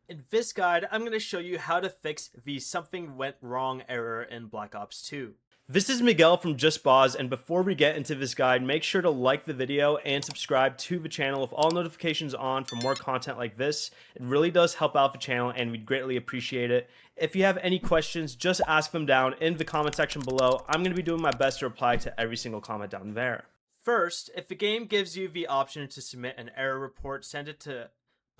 In this guide, I'm going to show you how to fix the something went wrong error in Black Ops 2. This is Miguel from Just Boz, and before we get into this guide, make sure to like the video and subscribe to the channel with all notifications on for more content like this. It really does help out the channel and we'd greatly appreciate it. If you have any questions, just ask them down in the comment section below. I'm going to be doing my best to reply to every single comment down there. First, if the game gives you the option to submit an error report, send it to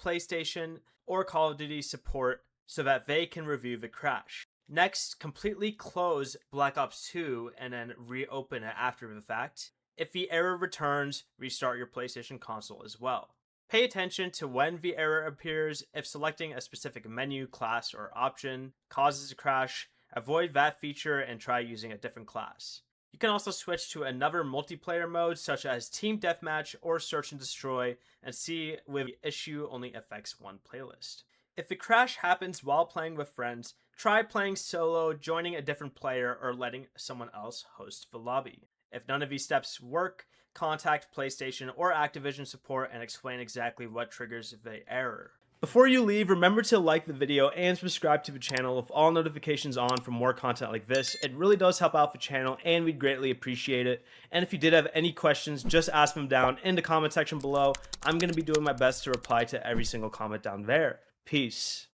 PlayStation or Call of Duty support so that they can review the crash. Next, completely close Black Ops 2 and then reopen it after the fact. If the error returns, restart your PlayStation console as well. Pay attention to when the error appears. If selecting a specific menu, class, or option causes a crash, avoid that feature and try using a different class. You can also switch to another multiplayer mode such as Team Deathmatch or Search and Destroy and see if the issue only affects one playlist. If the crash happens while playing with friends, try playing solo, joining a different player, or letting someone else host the lobby. If none of these steps work, contact PlayStation or Activision support and explain exactly what triggers the error. Before you leave, remember to like the video and subscribe to the channel with all notifications on for more content like this. It really does help out the channel and we'd greatly appreciate it. And if you did have any questions, just ask them down in the comment section below. I'm going to be doing my best to reply to every single comment down there. Peace.